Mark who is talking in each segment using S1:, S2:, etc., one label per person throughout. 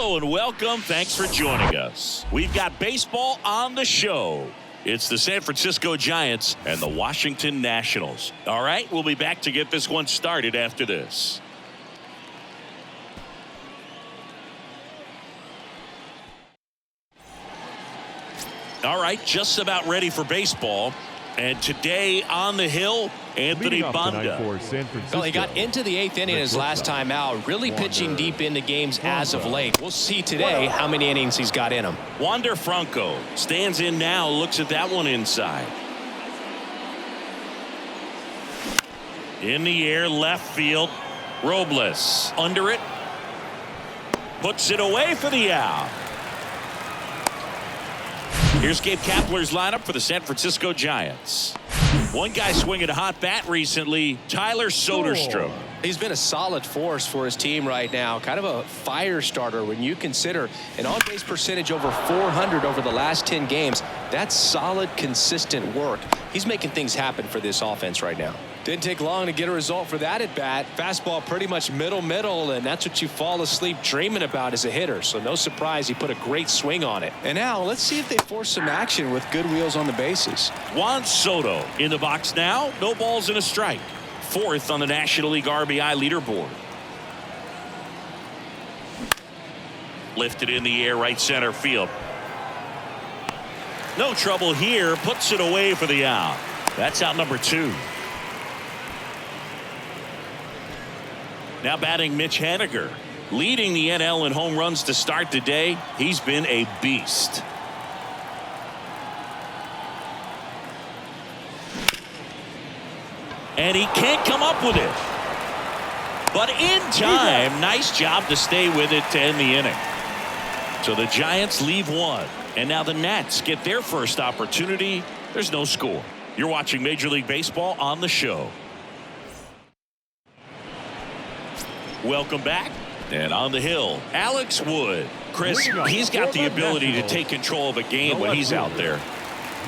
S1: Hello and welcome. Thanks for joining us. We've got baseball on the show. It's the San Francisco Giants and the Washington Nationals. All right, we'll be back to get this one started after this. All right, just about ready for baseball. And today on the hill, Anthony Banda.
S2: Well, he got into the 8th inning his last time out, really pitching deep into games as of late. We'll see today how many innings he's got in him.
S1: Wander Franco stands in now, looks at that one inside. In the air, left field. Robles under it. Puts it away for the out. Here's Gabe Kapler's lineup for the San Francisco Giants. One guy swinging a hot bat recently, Tyler Soderstrom.
S2: He's been a solid force for his team right now. Kind of a fire starter when you consider an on-base percentage over 400 over the last 10 games. That's solid, consistent work. He's making things happen for this offense right now. Didn't take long to get a result for that at bat. Fastball pretty much middle, and that's what you fall asleep dreaming about as a hitter. So no surprise he put a great swing on it. And now let's see if they force some action with good wheels on the bases.
S1: Juan Soto in the box now. No balls and a strike. 4th on the National League RBI leaderboard. Lifted in the air, right center field. No trouble here. Puts it away for the out. That's out number 2. Now batting Mitch Haniger, leading the NL in home runs to start today. He's been a beast. And he can't come up with it. But in time, nice job to stay with it to end the inning. So the Giants leave one. And now the Nats get their first opportunity. There's no score. You're watching Major League Baseball on the show. Welcome back. And on the hill, Alex Wood. Chris, he's got the ability to take control of a game when he's out there.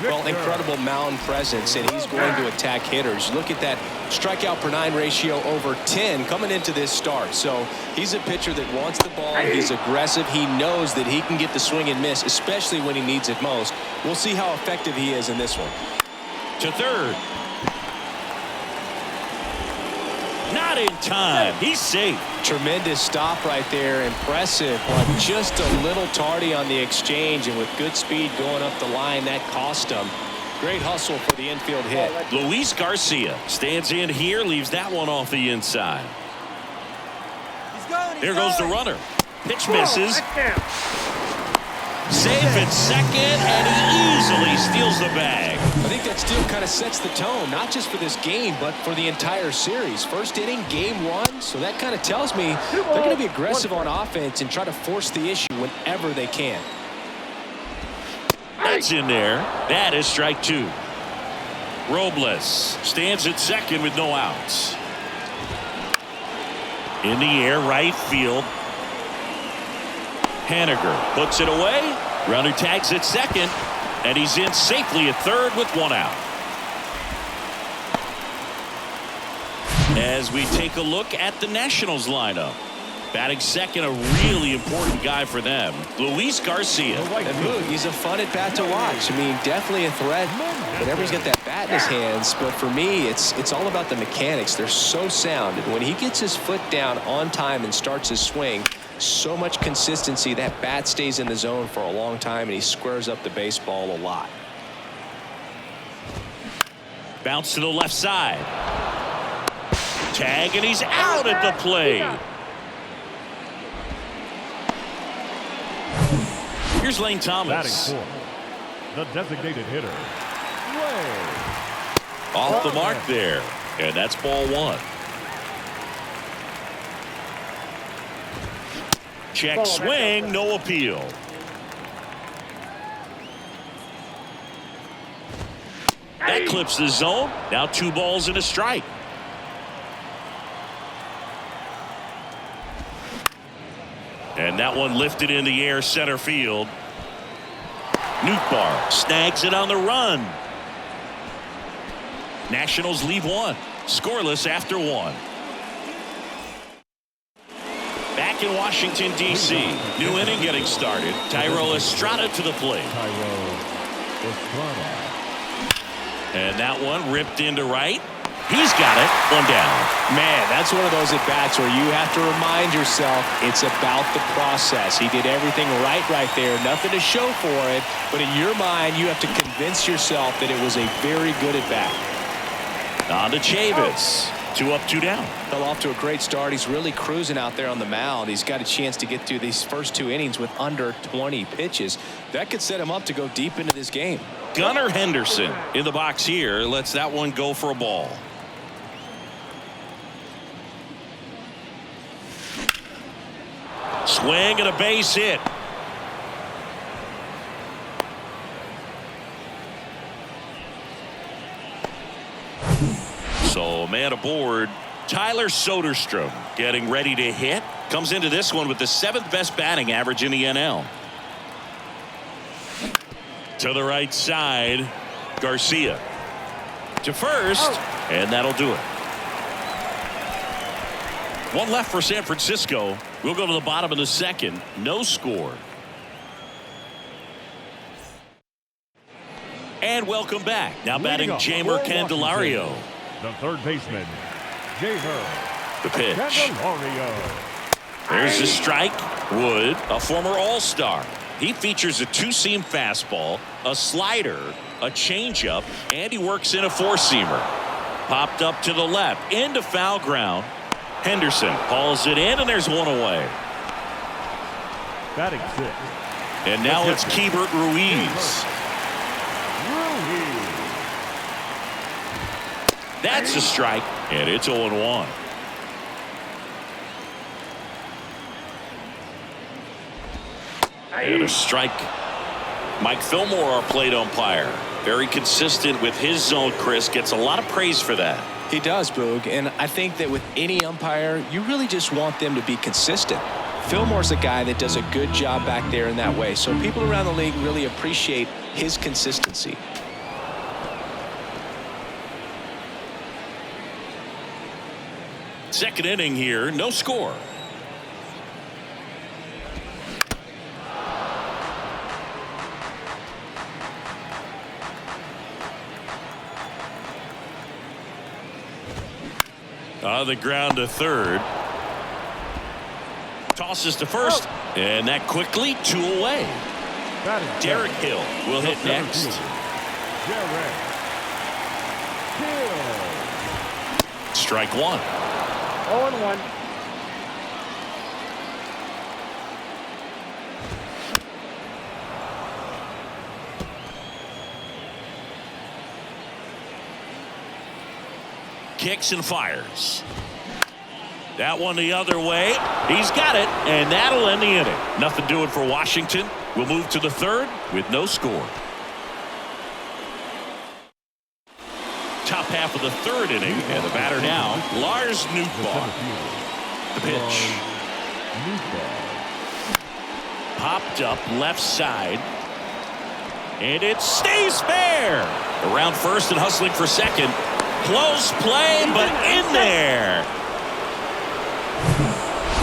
S2: Well, incredible mound presence, and he's going to attack hitters. Look at that strikeout per 9 ratio over 10 coming into this start. So he's a pitcher that wants the ball. He's aggressive. He knows that he can get the swing and miss, especially when he needs it most. We'll see how effective he is in this one.
S1: To third. Not in time. He's safe.
S2: Tremendous stop right there. Impressive, but just a little tardy on the exchange, and with good speed going up the line, that cost him. Great hustle for the infield hit.
S1: Luis Garcia stands in here, leaves that one off the inside. There goes the runner. Pitch misses. Safe at second, and he easily steals the bag.
S2: I think that steal kind of sets the tone, not just for this game, but for the entire series. First inning, game 1, so that kind of tells me they're going to be aggressive on offense and try to force the issue whenever they can.
S1: That's in there. That is strike 2. Robles stands at second with no outs. In the air, right field. Haniger puts it away. Runner tags at second, and he's in safely at third with 1 out. As we take a look at the Nationals lineup, batting second, a really important guy for them, Luis Garcia.
S2: And look, he's a fun at bat to watch. I mean, definitely a threat whenever he's got that bat in his hands. But for me, it's all about the mechanics. They're so sound, and when he gets his foot down on time and starts his swing, so much consistency. That bat stays in the zone for a long time, and he squares up the baseball a lot.
S1: Bounce to the left side. Tag, and he's out at the plate. Here's Lane Thomas.
S3: Batting 4th, the designated hitter, Ray.
S1: Off the mark there, and that's ball 1. Check swing, no appeal. That clips the zone. Now 2 balls and a strike. And that one lifted in the air, center field. Nootbaar snags it on the run. Nationals leave one. Scoreless after 1. Back back in Washington, D.C. New inning getting started. Thairo Estrada to the plate.
S3: Thairo Estrada.
S1: And that one ripped into right. He's got it. One down.
S2: Man, that's one of those at-bats where you have to remind yourself it's about the process. He did everything right there. Nothing to show for it. But in your mind, you have to convince yourself that it was a very good at-bat.
S1: On to Chavis. 2 up, 2 down.
S2: Fell off to a great start. He's really cruising out there on the mound. He's got a chance to get through these first 2 innings with under 20 pitches. That could set him up to go deep into this game.
S1: Gunnar Henderson in the box here. Lets that one go for a ball. Swing and a base hit. So man aboard. Tyler Soderstrom getting ready to hit. Comes into this one with the 7th best batting average in the NL. To the right side. Garcia to first. And that'll do it. One left for San Francisco. We'll go to the bottom of the 2nd. No score. And welcome back. Now batting Jeimer Candelario.
S3: The third baseman, Jeimer
S1: The pitch.
S3: Candelario.
S1: There's the strike. Wood, a former All-Star. He features a 2-seam fastball, a slider, a changeup, and he works in a 4-seamer. Popped up to the left into foul ground. Henderson hauls it in, and there's one away.
S3: Batting 6th.
S1: And now it's Keibert Ruiz. That's a strike, and it's 0-1. And a strike. Mike Fillmore, our plate umpire. Very consistent with his zone, Chris. Gets a lot of praise for that.
S2: He does, Boog, and I think that with any umpire, you really just want them to be consistent. Fillmore's a guy that does a good job back there in that way, so people around the league really appreciate his consistency.
S1: Second inning here, no score. On the ground to third. Tosses to first. And that quickly 2 away. Derek Hill will hit next.
S3: Derek Hill.
S1: Strike 1.
S4: 0-1.
S1: Kicks and fires. That one the other way. He's got it, and that'll end the inning. Nothing doing for Washington. We'll move to the 3rd with no score. Top half of the 3rd inning, and the batter now, Lars Nootbaar. The pitch. Popped up left side. And it stays fair. Around first and hustling for second. Close play, but in there.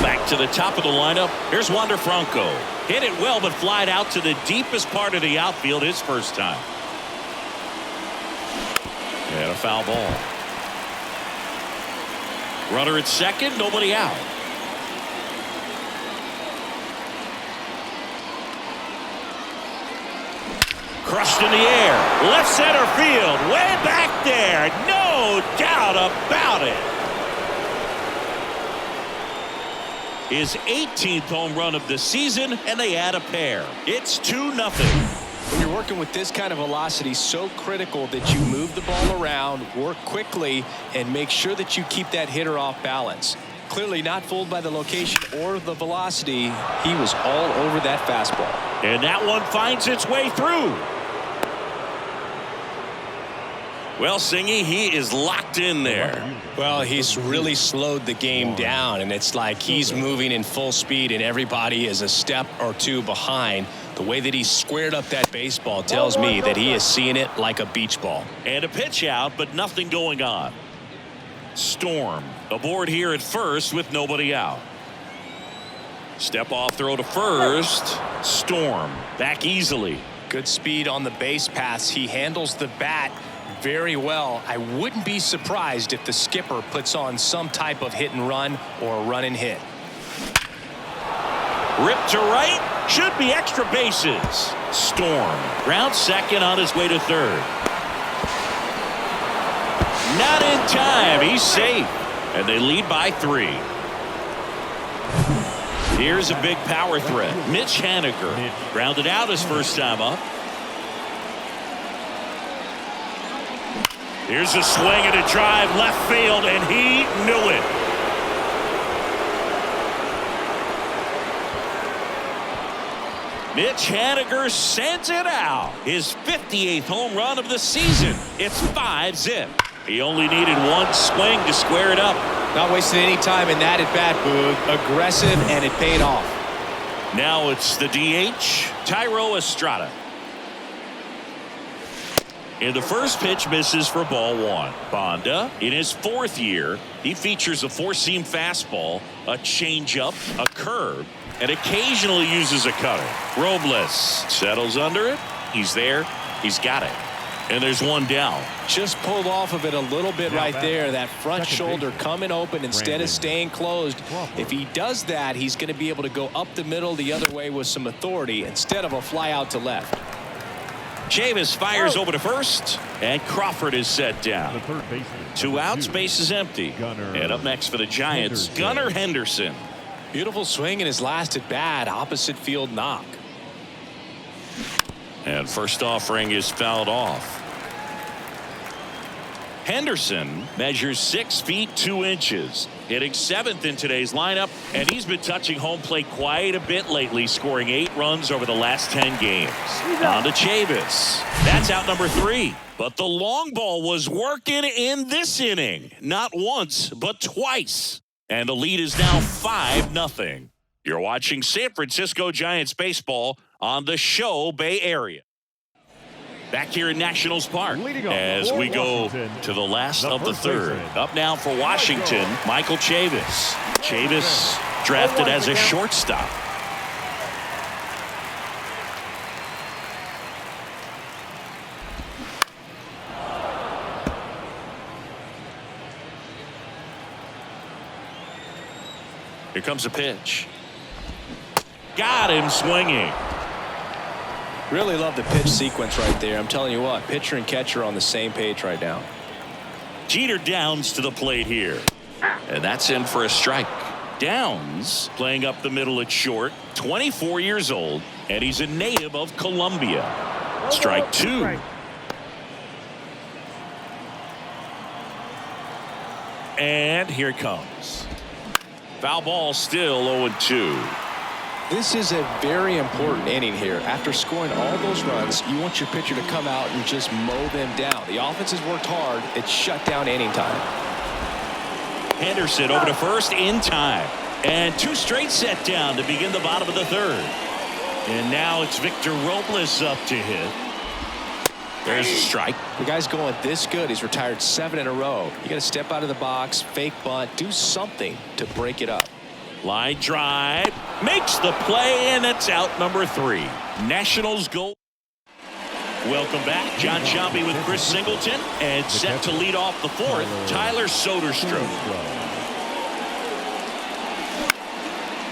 S1: Back to the top of the lineup. Here's Wander Franco. Hit it well, but flied out to the deepest part of the outfield his first time. And a foul ball. Runner at second, nobody out. Crushed in the air. Left center field. Way back there. No doubt about it. His 18th home run of the season, and they add a pair. It's 2-0.
S2: When you're working with this kind of velocity, so critical that you move the ball around, work quickly, and make sure that you keep that hitter off balance. Clearly not fooled by the location or the velocity. He was all over that fastball.
S1: And that one finds its way through. Well, Singy, he is locked in there.
S2: Well, he's really slowed the game down, and it's like he's moving in full speed, and everybody is a step or two behind. The way that he squared up that baseball tells me that he is seeing it like a beach ball.
S1: And a pitch out, but nothing going on. Storm aboard here at first with nobody out. Step off throw to first. Storm back easily.
S2: Good speed on the base pass. He handles the bat very well. I wouldn't be surprised if the skipper puts on some type of hit and run or a run and hit.
S1: Rip to right. Should be extra bases. Storm round second on his way to third. Not in time. He's safe. And they lead by 3. Here's a big power threat. Mitch Haniger grounded out his first time up. Here's a swing and a drive left field, and he knew it. Mitch Haniger sends it out. His 58th home run of the season. It's 5-zip. He only needed one swing to square it up.
S2: Not wasting any time in that at bat, Boog. Aggressive, and it paid off.
S1: Now it's the DH, Thairo Estrada. And the first pitch misses for ball 1. Banda, in his 4th year, he features a 4-seam fastball, a changeup, a curve, and occasionally uses a cutter. Robles settles under it. He's there. He's got it. And there's one down.
S2: Just pulled off of it a little bit right there. That front shoulder coming open instead of staying closed. If he does that, he's going to be able to go up the middle the other way with some authority instead of a fly out to left.
S1: Chavis fires over to first, and Crawford is set down. 2 outs, base is empty. And up next for the Giants, Gunnar Henderson.
S2: Beautiful swing in his last at bat, opposite field knock.
S1: And first offering is fouled off. Henderson measures 6 feet 2 inches, hitting 7th in today's lineup, and he's been touching home plate quite a bit lately, scoring 8 runs over the last 10 games. On to Chavis. That's out number 3. But the long ball was working in this inning. Not once, but twice. And the lead is now 5-0. You're watching San Francisco Giants baseball on the Show Bay Area. Back here in Nationals Park as we go to the last of the 3rd. Up now for Washington, Michael Chavis. Chavis drafted as a shortstop. Here comes a pitch. Got him swinging.
S2: Really love the pitch sequence right there. I'm telling you what, pitcher and catcher on the same page right now.
S1: Jeter Downs to the plate here. And that's in for a strike. Downs playing up the middle at short, 24 years old, and he's a native of Colombia. Strike 2. And here it comes. Foul ball, still 0-2.
S2: This is a very important inning here. After scoring all those runs, you want your pitcher to come out and just mow them down. The offense has worked hard. It's shut down inning time.
S1: Henderson over to first in time. And 2 straight set down to begin the bottom of the 3rd. And now it's Victor Robles up to hit. There's a strike.
S2: The guy's going this good. He's retired 7 in a row. You got to step out of the box, fake bunt, do something to break it up.
S1: Line drive, makes the play, and it's out number 3. Nationals go. Welcome back. John Shelby with Chris Singleton, and set to lead off the 4th, Tyler Soderstrom.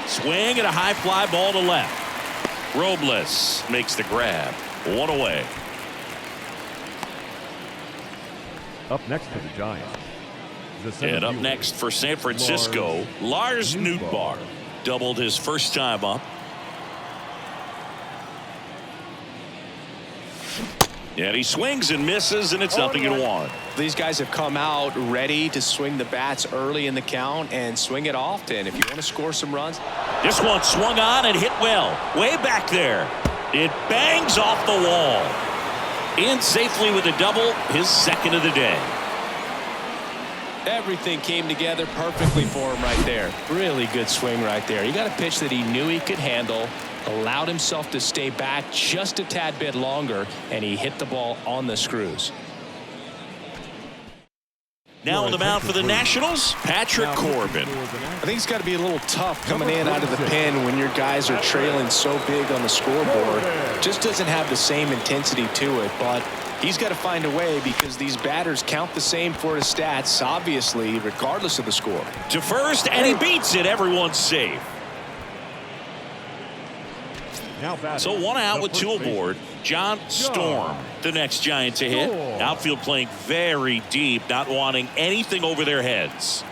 S1: Swing and a high fly ball to left. Robles makes the grab. 1 away.
S3: Up next for the Giants.
S1: And up next for San Francisco, Lars Nootbaar. Doubled his first time up. And he swings and misses, and it's 0-1.
S2: These guys have come out ready to swing the bats early in the count and swing it often. If you want to score some runs.
S1: This one swung on and hit well. Way back there. It bangs off the wall. In safely with a double, his 2nd of the day.
S2: Everything came together perfectly for him right there. Really good swing right there. He got a pitch that he knew he could handle, allowed himself to stay back just a tad bit longer, and he hit the ball on the screws.
S1: Now on the mound for the Nationals, Patrick Corbin.
S2: I think it's got to be a little tough coming in out of the pen when your guys are trailing so big on the scoreboard. Just doesn't have the same intensity to it, but he's got to find a way because these batters count the same for his stats, obviously, regardless of the score.
S1: To first, and he beats it. Everyone's safe. So one out with two aboard. John Storm, the next Giant to hit. Outfield playing very deep, not wanting anything over their heads.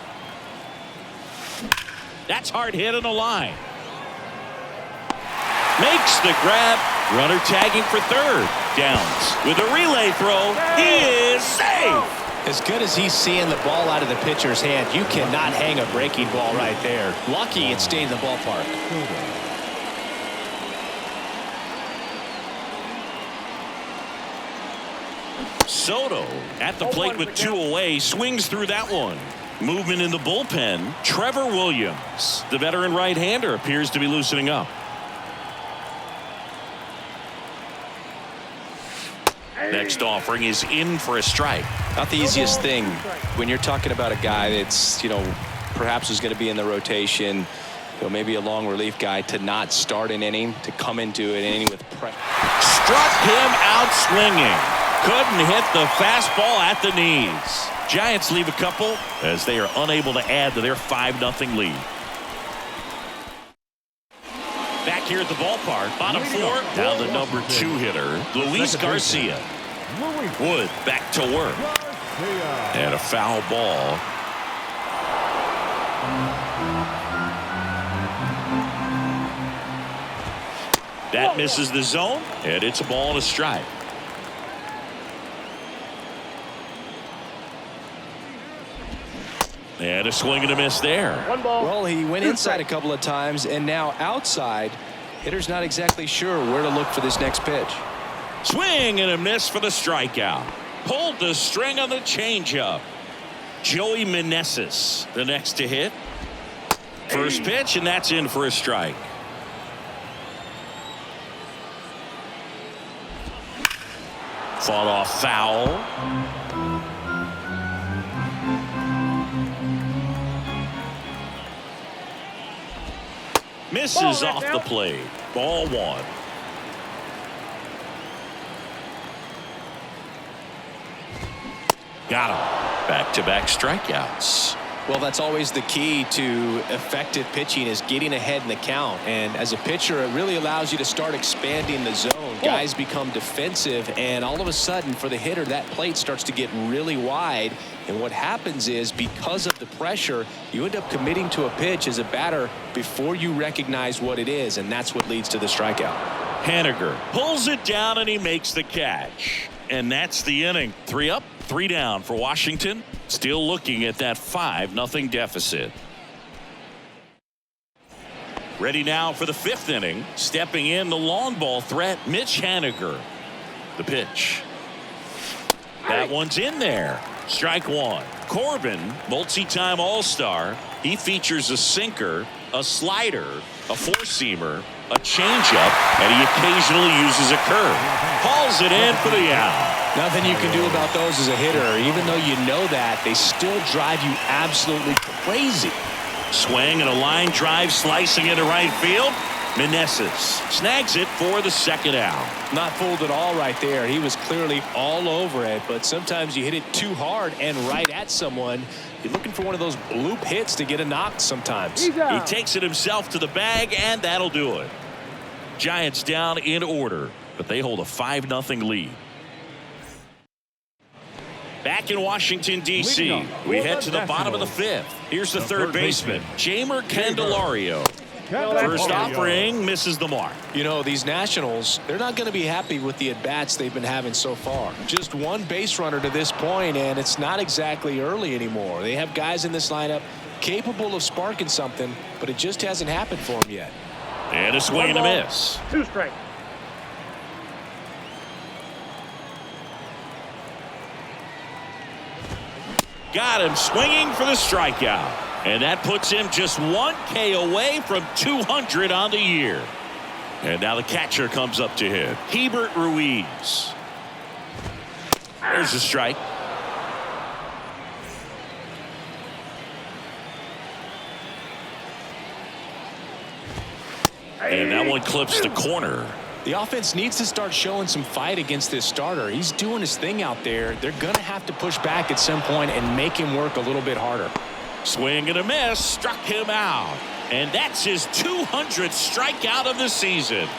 S1: That's hard hit on the line. Makes the grab. Runner tagging for third. Downs with a relay throw. He is safe.
S2: As good as he's seeing the ball out of the pitcher's hand, you cannot hang a breaking ball right there. Lucky it stayed in the ballpark.
S1: Soto at the plate with two away, swings through that one. Movement in the bullpen. Trevor Williams, the veteran right-hander, appears to be loosening up. Next offering is in for a strike.
S2: Not the easiest thing when you're talking about a guy that's, perhaps is going to be in the rotation, maybe a long relief guy, to not start an inning, to come into an inning with pressure.
S1: Struck him out swinging. Couldn't hit the fastball at the knees. Giants leave a couple as they are unable to add to their 5-0 lead. Back here at the ballpark, bottom four, now the number 2 hitter, Luis Garcia. Wood back to work. And a foul ball. That misses the zone, and it's a ball and a strike. And a swing and a miss there.
S2: Well, he went inside a couple of times, and now outside. Hitter's not exactly sure where to look for this next pitch.
S1: Swing and a miss for the strikeout. Pulled the string on the changeup. Joey Meneses, the next to hit. First pitch, and that's in for a strike. Fought off foul. Misses off the plate. Ball one. Got him. Back-to-back strikeouts.
S2: Well, that's always the key to effective pitching, is getting ahead in the count. And as a pitcher, it really allows you to start expanding the zone. Guys become defensive, and all of a sudden, for the hitter, that plate starts to get really wide. And what happens is, because of the pressure, you end up committing to a pitch as a batter before you recognize what it is, and that's what leads to the strikeout.
S1: Haniger pulls it down, and he makes the catch. And that's the inning. 3 up, 3 down for Washington. Still looking at that 5-0 deficit. Ready now for the 5th inning. Stepping in, the long ball threat, Mitch Haniger. The pitch. That one's in there. Strike one. Corbin, multi-time All-Star. He features a sinker, a slider, a four-seamer, a changeup, and he occasionally uses a curve. Hauls it in for the out.
S2: Nothing you can do about those as a hitter. Even though you know that, they still drive you absolutely crazy.
S1: Swing and a line drive slicing into right field. Meneses snags it for the second out.
S2: Not fooled at all right there. He was clearly all over it, but sometimes you hit it too hard and right at someone. You're looking for one of those bloop hits to get a knock sometimes.
S1: He takes it himself to the bag, and that'll do it. Giants down in order, but they hold a 5-0 lead. Back in Washington, D.C., we head to the bottom of the 5th. Here's the third baseman, Jeimer Candelario. First offering misses the mark.
S2: You know, these Nationals, they're not going to be happy with the at-bats they've been having so far. Just one base runner to this point, and it's not exactly early anymore. They have guys in this lineup capable of sparking something, but it just hasn't happened for them yet.
S1: And a swing and a miss.
S4: 2 strikes.
S1: Got him swinging for the strikeout. And that puts him just 1K away from 200 on the year. And now the catcher comes up to him. Hebert Ruiz. There's a strike. And that one clips the corner.
S2: The offense needs to start showing some fight against this starter. He's doing his thing out there. They're going to have to push back at some point and make him work a little bit harder.
S1: Swing and a miss, struck him out. And that's his 200th strikeout of the season.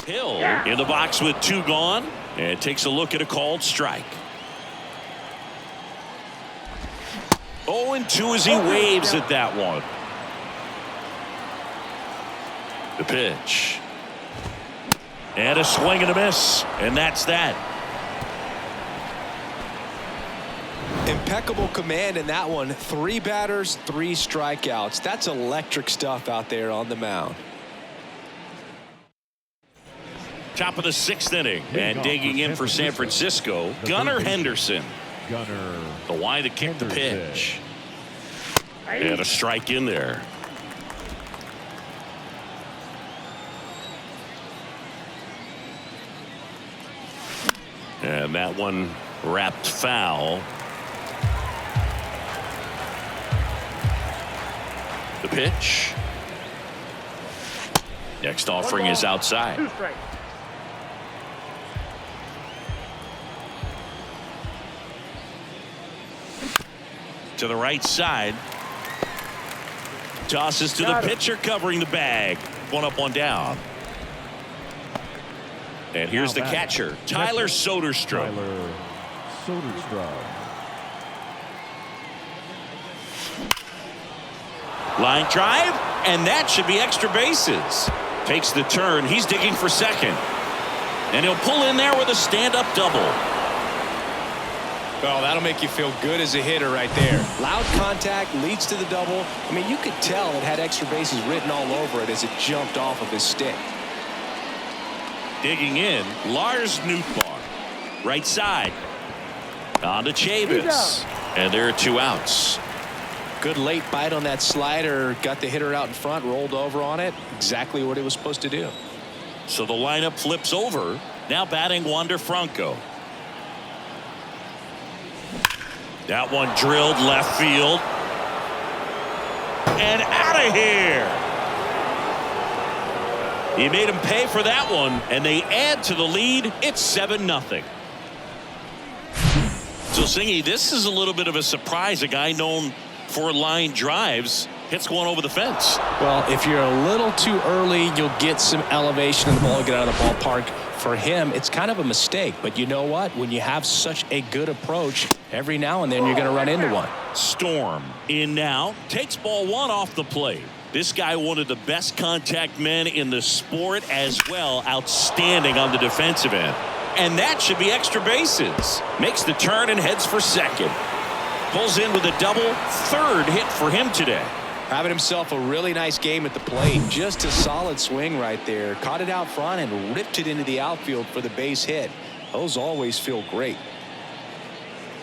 S1: Hill in the box with 2 gone and takes a look at a called strike. 0-2 as he waves at that one. The pitch. And a swing and a miss. And that's that.
S2: Impeccable command in that one. 3 batters, 3 strikeouts. That's electric stuff out there on the mound.
S1: Top of the 6th inning. And digging in for San Francisco, Gunnar Henderson. The wide to kick the pitch. And a strike in there. And that one wrapped foul. The pitch. Next offering is outside. To the right side. Tosses to the pitcher covering the bag. 1 up, 1 down. And here's the catcher, Tyler Soderstrom. Line drive, and that should be extra bases. Takes the turn. He's digging for second. And he'll pull in there with a stand-up double.
S2: Oh, that'll make you feel good as a hitter right there. Loud contact leads to the double. I mean, you could tell it had extra bases written all over it as it jumped off of his stick.
S1: Digging in, Lars Nootbaar. Right side. On to Chavis. And there are 2 outs.
S2: Good late bite on that slider. Got the hitter out in front, rolled over on it. Exactly what it was supposed to do.
S1: So the lineup flips over. Now batting Wander Franco. That one drilled left field. And out of here. He made him pay for that one, and they add to the lead. It's 7-0. So, Singy, this is a little bit of a surprise. A guy known for line drives hits one over the fence.
S2: Well, if you're a little too early, you'll get some elevation in the ball, get out of the ballpark. For him, it's kind of a mistake. But you know what? When you have such a good approach, every now and then you're going to run into one.
S1: Storm in now. Takes ball 1 off the plate. This guy, one of the best contact men in the sport as well. Outstanding on the defensive end. And that should be extra bases. Makes the turn and heads for second. Pulls in with a double. 3rd hit for him today.
S2: Having himself a really nice game at the plate. Just a solid swing right there. Caught it out front and ripped it into the outfield for the base hit. Those always feel great.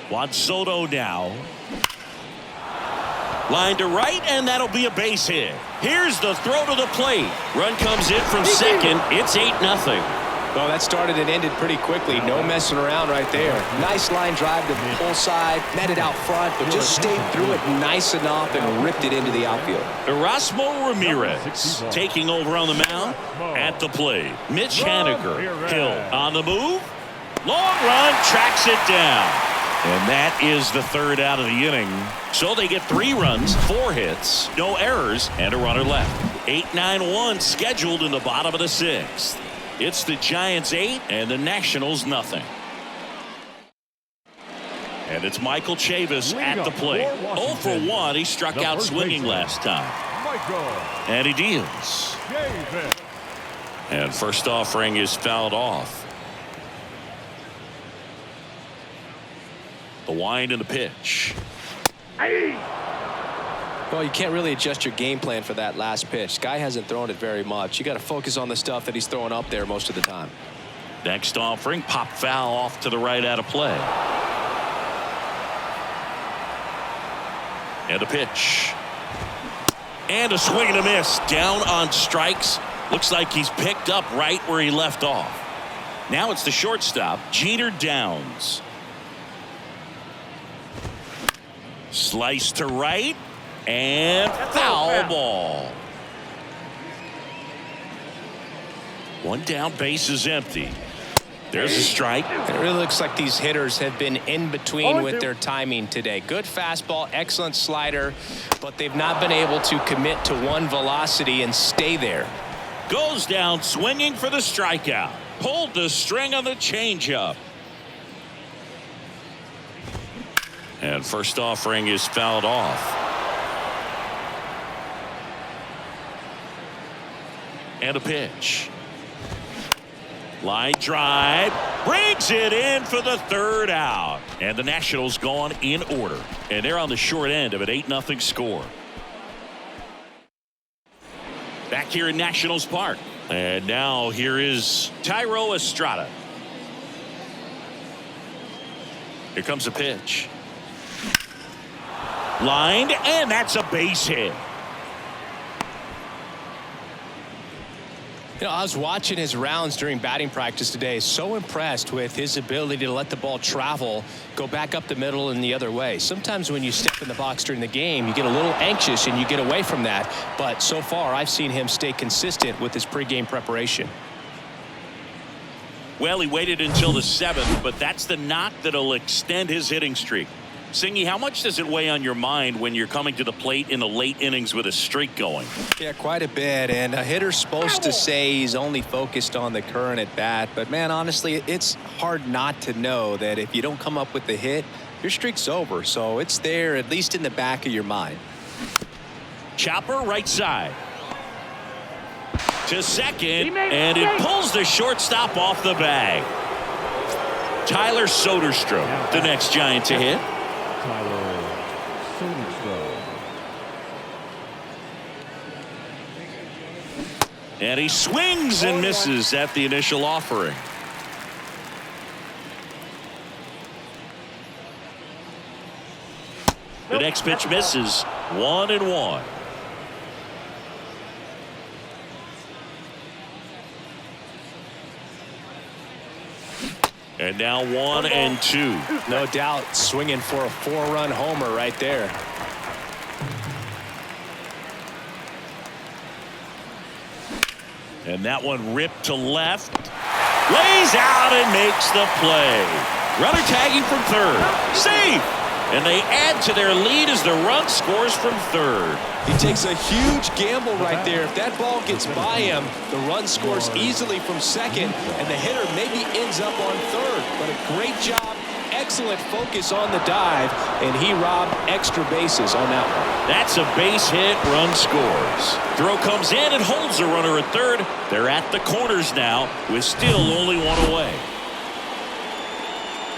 S1: Juan Soto now. Line to right, and that'll be a base hit. Here's the throw to the plate. Run comes in from second. It's 8-0.
S2: Well, that started and ended pretty quickly. No messing around right there. Nice line drive to the pull side. Met it out front, but just stayed through it nice enough and ripped it into the outfield.
S1: Erasmo Ramirez taking over on the mound at the plate. Mitch Haniger. Hill on the move. Long run, tracks it down. And that is the 3rd out of the inning. So they get 3 runs, 4 hits, no errors, and a runner left. 8-9-1 scheduled in the bottom of the 6th. It's the Giants 8 and the Nationals nothing. And it's Michael Chavis at the plate. 0 for 1. He struck out swinging last time. And he deals. And first offering is fouled off. The wind and the pitch.
S2: Well, you can't really adjust your game plan for that last pitch. Guy hasn't thrown it very much. You got to focus on the stuff that he's throwing up there most of the time.
S1: Next offering, pop foul off to the right out of play. And a pitch. And a swing and a miss. Down on strikes. Looks like he's picked up right where he left off. Now it's the shortstop, Jeter Downs. Slice to right. And foul ball. One down, base is empty. There's a strike.
S2: It really looks like these hitters have been in between with their timing today. Good fastball, excellent slider, but they've not been able to commit to one velocity and stay there.
S1: Goes down swinging for the strikeout. Pulled the string on the changeup. And first offering is fouled off. And a pitch. Line drive, brings it in for the third out. And the Nationals gone in order. And they're on the short end of an 8-0 score. Back here in Nationals Park. And now here is Thairo Estrada. Here comes a pitch. Lined, and that's a base hit.
S2: You know, I was watching his rounds during batting practice today. So impressed with his ability to let the ball travel, go back up the middle and the other way. Sometimes when you step in the box during the game, you get a little anxious and you get away from that. But so far, I've seen him stay consistent with his pregame preparation.
S1: Well, he waited until the 7th, but that's the knock that'll extend his hitting streak. Singy, how much does it weigh on your mind when you're coming to the plate in the late innings with a streak going?
S2: Yeah, quite a bit. And a hitter's supposed to say he's only focused on the current at bat. But, man, honestly, it's hard not to know that if you don't come up with the hit, your streak's over. So it's there, at least in the back of your mind.
S1: Chopper right side. To second, and it pulls the shortstop off the bag. Tyler Soderstrom, the next Giant to hit.
S3: Tyler Soderstrom.
S1: And he swings and misses at the initial offering. The next pitch misses. 1-1. And now 1-2.
S2: No doubt swinging for a 4-run homer right there.
S1: And that one ripped to left. Lays out and makes the play. Runner tagging from third. Safe. And they add to their lead as the run scores from third.
S2: He takes a huge gamble right there. If that ball gets by him, the run scores easily from second, and the hitter maybe ends up on third. But a great job, excellent focus on the dive, and he robbed extra bases on that one.
S1: That's a base hit, run scores. Throw comes in and holds the runner at third. They're at the corners now with still only one away.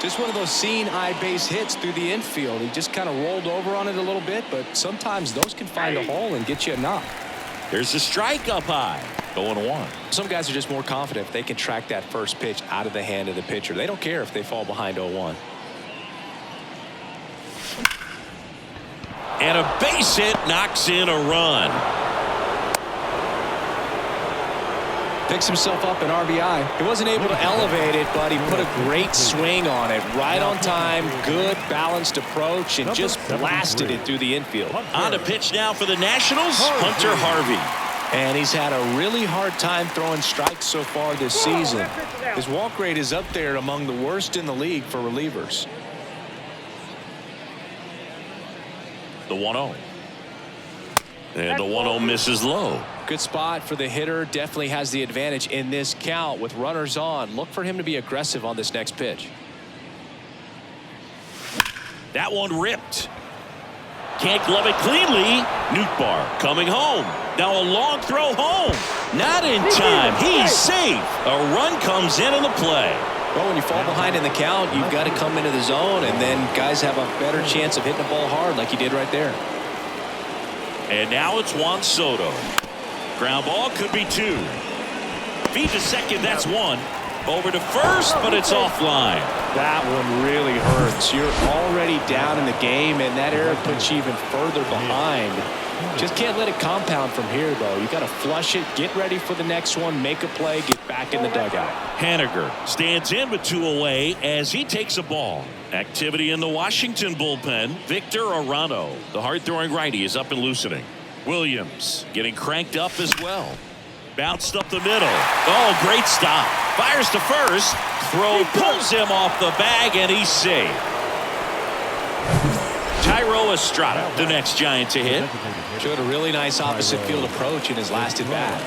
S2: Just one of those seeing eye base hits through the infield. He just kind of rolled over on it a little bit, but sometimes those can find a hole and get you a knock.
S1: There's a strike up high. 0-1.
S2: Some guys are just more confident if they can track that first pitch out of the hand of the pitcher. They don't care if they fall behind 0-1.
S1: And a base hit knocks in a run.
S2: Picks himself up an RBI. He wasn't able to elevate it, but he put a great swing on it. Right on time, good balanced approach, and just blasted it through the infield.
S1: On to pitch now for the Nationals, Hunter Harvey.
S2: And he's had a really hard time throwing strikes so far this season. His walk rate is up there among the worst in the league for relievers.
S1: The 1-0. And the 1-0 misses low.
S2: Good spot for the hitter. Definitely has the advantage in this count with runners on. Look for him to be aggressive on this next pitch.
S1: That one ripped. Can't glove it cleanly. Nootbaar coming home. Now a long throw home. Not in time. He's safe. A run comes into the play.
S2: Well, when you fall behind in the count, you've got to come into the zone, and then guys have a better chance of hitting the ball hard like he did right there.
S1: And now it's Juan Soto. Ground ball could be 2. Feed to second, that's 1. Over to first, but it's offline.
S2: That one really hurts. You're already down in the game, and that error puts you even further behind. Just can't let it compound from here, though. You got to flush it, get ready for the next one, make a play, get back in the dugout.
S1: Haniger stands in with 2 away as he takes a ball. Activity in the Washington bullpen. Victor Arano, the hard-throwing righty, is up and loosening. Williams getting cranked up as well. Bounced up the middle. Oh, great stop. Fires to first. Throw pulls him off the bag, and he's safe. Thairo Estrada, the next Giant to hit.
S2: Showed a really nice opposite field approach in his last at bat.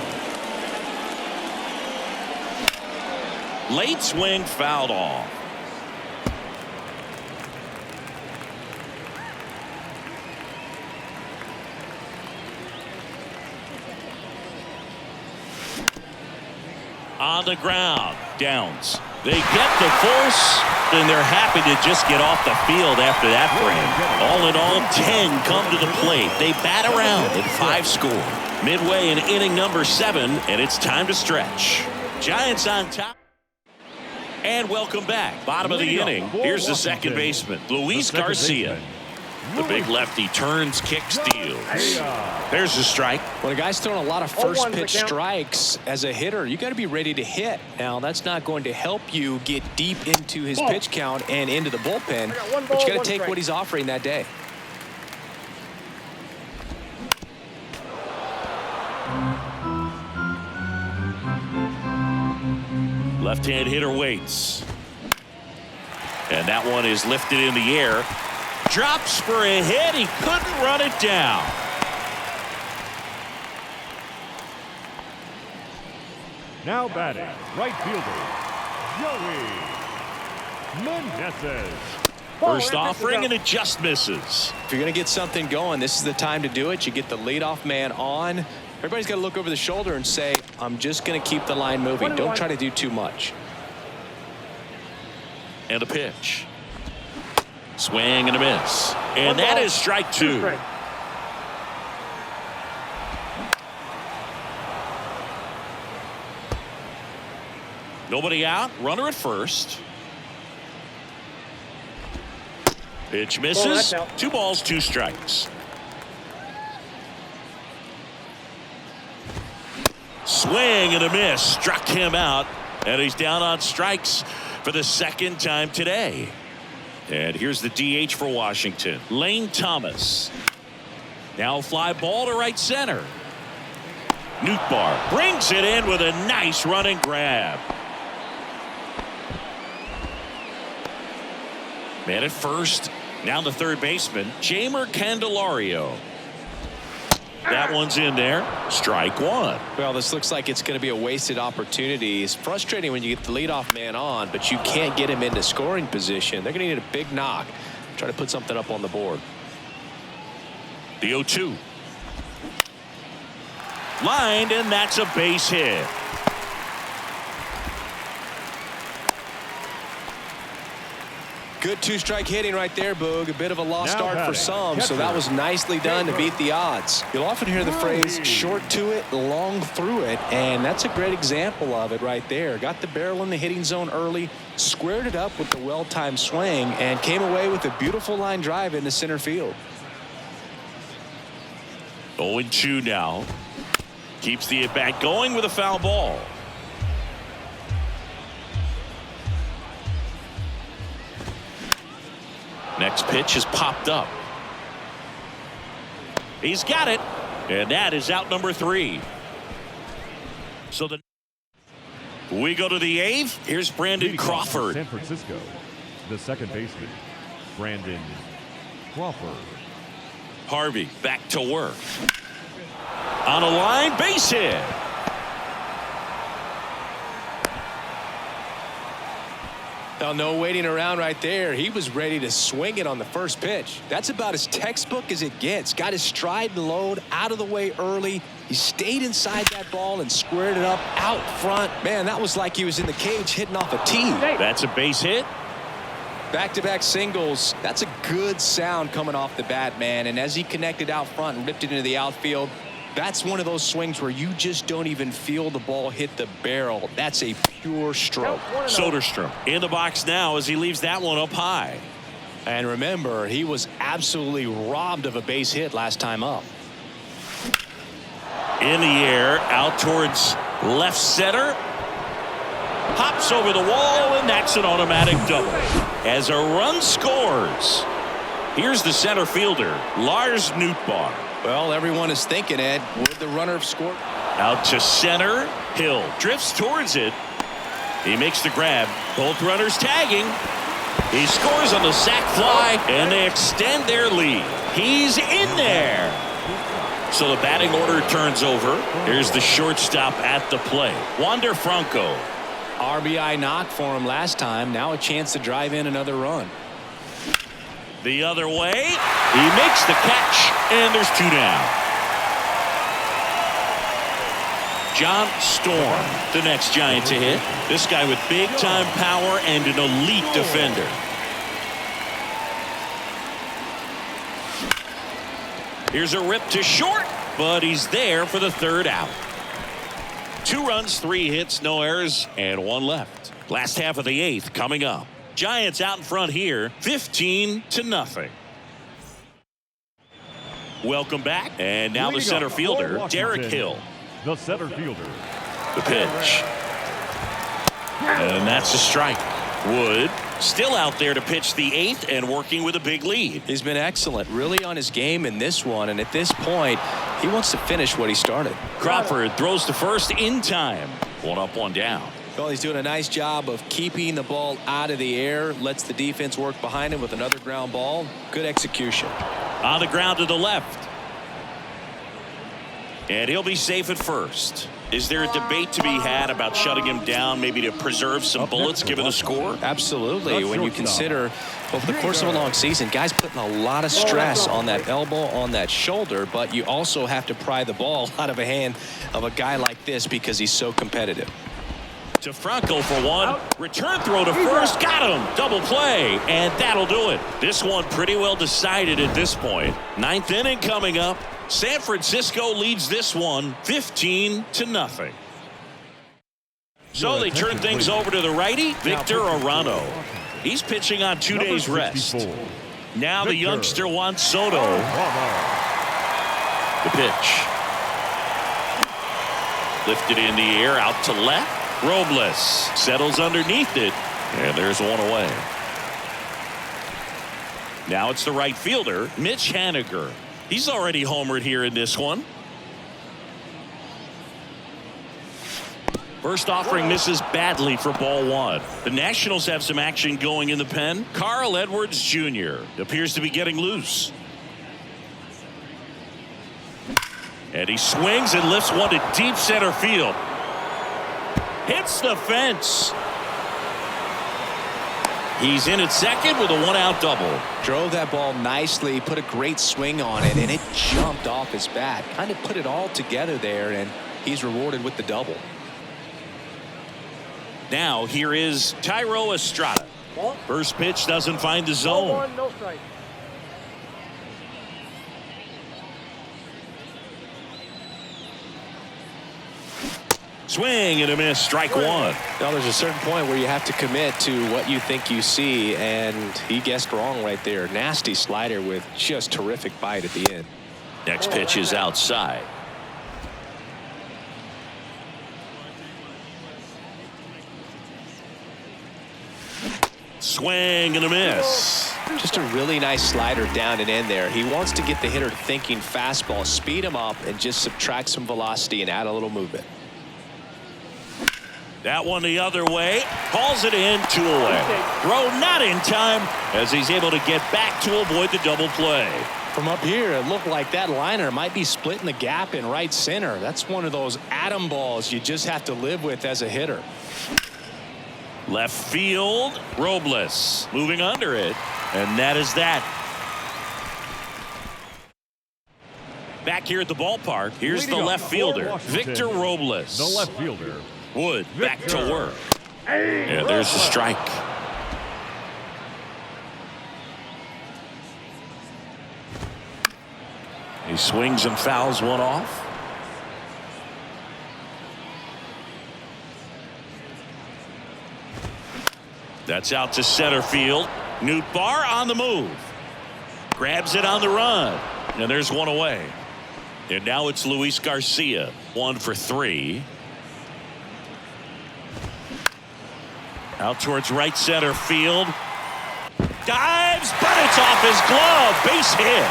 S1: Late swing fouled off. On the ground. Downs. They get the force, and they're happy to just get off the field after that frame. All in all, 10 come to the plate. They bat around and 5 score. Midway in inning number 7, and it's time to stretch. Giants on top. And welcome back. Bottom of the inning. Here's the second baseman, Luis Garcia. The big lefty turns, kicks, deals. There's the strike.
S2: When a guy's throwing a lot of first pitch strikes as a hitter, you got to be ready to hit. Now, that's not going to help you get deep into his pitch count and into the bullpen, but you got to take what he's offering that day.
S1: Left-hand hitter waits. And that one is lifted in the air. Drops for a hit. He couldn't run it down.
S3: Now batting, right fielder, Joey Meneses.
S1: First offering, and it just misses.
S2: If you're going to get something going, this is the time to do it. You get the leadoff man on. Everybody's got to look over the shoulder and say, I'm just going to keep the line moving. Don't try to do too much.
S1: And a pitch. Swing and a miss. And that is strike 2. Nobody out. Runner at first. Pitch misses. 2 balls, 2 strikes. Swing and a miss. Struck him out. And he's down on strikes for the second time today. And here's the DH for Washington, Lane Thomas. Now fly ball to right center. Nootbaar brings it in with a nice running grab. Man at first. Now the third baseman, Jeimer Candelario. That one's in there. Strike 1.
S2: Well, this looks like it's going to be a wasted opportunity. It's frustrating when you get the leadoff man on, but you can't get him into scoring position. They're going to need a big knock. Try to put something up on the board.
S1: The 0-2. Lined, and that's a base hit.
S2: Good 2-strike hitting right there, Boog. A bit of a lost
S3: Now
S2: start for some, so that was nicely done to beat the odds. You'll often hear the phrase short to it, long through it, and that's a great example of it right there. Got the barrel in the hitting zone early, squared it up with the well-timed swing, and came away with a beautiful line drive into center field.
S1: 0-2 now. Keeps the at-bat going with a foul ball. Next pitch is popped up. He's got it, and that is out number 3. So we go to the 8th. Here's Brandon Crawford.
S3: San Francisco, the second baseman, Brandon Crawford.
S1: Harvey back to work. On a line, base hit.
S2: Well, no waiting around right there. He was ready to swing it on the first pitch. That's about as textbook as it gets. Got his stride and load out of the way early. He stayed inside that ball and squared it up out front. Man, that was like he was in the cage hitting off a tee.
S1: That's a base hit.
S2: Back-to-back singles. That's a good sound coming off the bat, man. And as he connected out front and ripped it into the outfield, that's one of those swings where you just don't even feel the ball hit the barrel. That's a pure stroke.
S1: Soderstrom in the box now as he leaves that one up high.
S2: And remember, he was absolutely robbed of a base hit last time up.
S1: In the air, out towards left center. Hops over the wall, and that's an automatic double. As a run scores. Here's the center fielder, Lars Nootbaar.
S2: Well, everyone is thinking, Ed, would the runner have scored?
S1: Out to center. Hill drifts towards it. He makes the grab. Both runners tagging. He scores on the sac fly, and they extend their lead. He's in there. So the batting order turns over. Here's the shortstop at the plate, Wander Franco.
S2: RBI knock for him last time. Now a chance to drive in another run.
S1: The other way. He makes the catch, and there's 2 down. John Storm, the next Giant to hit. This guy with big-time power and an elite defender. Here's a rip to short, but he's there for the 3rd out. 2 runs, 3 hits, no errors, and 1 left. Last half of the 8th coming up. Giants out in front here, 15-0. Welcome back, and now the center fielder, Derek Hill.
S3: The center fielder.
S1: The pitch. And that's a strike. Wood still out there to pitch the 8th and working with a big lead.
S2: He's been excellent, really on his game in this one, and at this point he wants to finish what he started.
S1: Crawford throws to first in time. 1 up, 1 down.
S2: Well, he's doing a nice job of keeping the ball out of the air, lets the defense work behind him with another ground ball. Good execution.
S1: On the ground to the left. And he'll be safe at first. Is there a debate to be had about shutting him down, maybe to preserve some bullets given the score?
S2: Absolutely. When you consider over the course of a long season, guys putting a lot of stress on that elbow, on that shoulder, but you also have to pry the ball out of a hand of a guy like this because he's so competitive.
S1: To Franco for 1. Return throw to first. Got him. Double play. And that'll do it. This one pretty well decided at this point. 9th inning coming up. San Francisco leads this one 15-0. So they turn things over to the righty, Victor Arano. He's pitching on 2 days rest. Now the youngster Juan Soto. The pitch. Lifted in the air out to left. Robles settles underneath it, and there's 1 away. Now it's the right fielder, Mitch Haniger. He's already homered here in this one. First offering misses badly for ball 1. The Nationals have some action going in the pen. Carl Edwards Jr. appears to be getting loose. And he swings and lifts one to deep center field. Hits the fence. He's in at second with a 1-out double.
S2: Drove that ball nicely, put a great swing on it, and it jumped off his bat. Kind of put it all together there, and he's rewarded with the double.
S1: Now here is Thairo Estrada. First pitch doesn't find the zone.
S4: No strike.
S1: Swing and a miss, strike 1.
S2: Now there's a certain point where you have to commit to what you think you see, and he guessed wrong right there. Nasty slider with just terrific bite at the end.
S1: Next pitch is outside. Swing and a miss.
S2: Just a really nice slider down and in there. He wants to get the hitter thinking fastball, speed him up, and just subtract some velocity and add a little movement.
S1: That one the other way. Calls it in, 2 away. Throw not in time as he's able to get back to avoid the double play.
S2: From up here, it looked like that liner might be splitting the gap in right center. That's one of those atom balls you just have to live with as a hitter.
S1: Left field, Robles moving under it, and that is that. Back here at the ballpark, here's the left fielder, Victor Robles.
S3: The left fielder.
S1: Wood back to work. And there's the strike. He swings and fouls one off. That's out to center field. Nootbaar on the move. Grabs it on the run. And there's 1 away. And now it's Luis Garcia. 1 for 3. Out towards right center field. Dives, but it's off his glove. Base hit.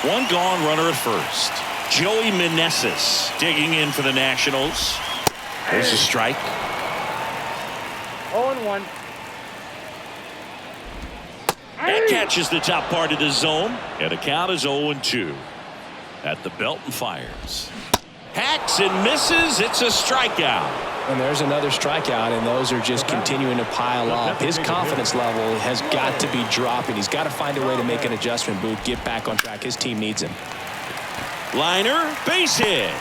S1: One gone, runner at first. Joey Meneses digging in for the Nationals. There's a strike.
S4: 0-1.
S1: That catches the top part of the zone, and the count is 0-2. At the belt and fires. Hacks and misses. It's a strikeout.
S2: And there's another strikeout, and those are just continuing to pile up. His confidence level has got to be dropping. He's got to find a way to make an adjustment, Booth, get back on track. His team needs him.
S1: Liner, base hit.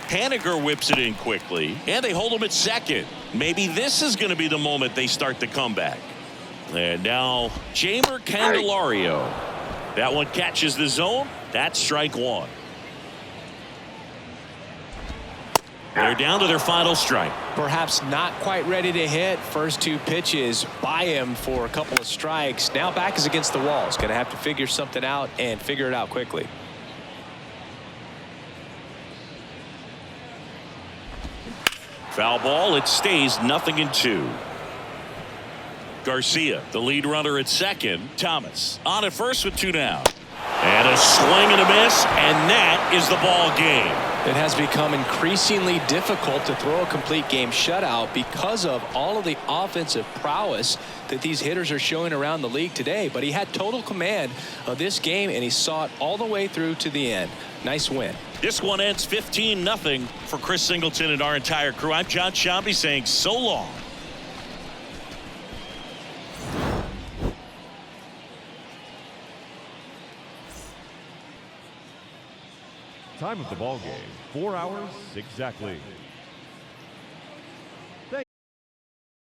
S1: Haniger whips it in quickly, and they hold him at second. Maybe this is going to be the moment they start the comeback. And now Jeimer Candelario. That one catches the zone. That's strike one. They're down to their final strike.
S2: Perhaps not quite ready to hit. First two pitches by him for a couple of strikes. Now back is against the wall. He's going to have to figure something out and figure it out quickly.
S1: Foul ball. It stays 0-2. Garcia, the lead runner at second. Thomas on at first with 2 down. And a swing and a miss, and that is the ball game.
S2: It has become increasingly difficult to throw a complete game shutout because of all of the offensive prowess that these hitters are showing around the league today. But he had total command of this game, and he saw it all the way through to the end. Nice win.
S1: This one ends 15-0 for Chris Singleton and our entire crew. I'm John Sciambi saying so long.
S3: Time of the ball game, 4 hours exactly.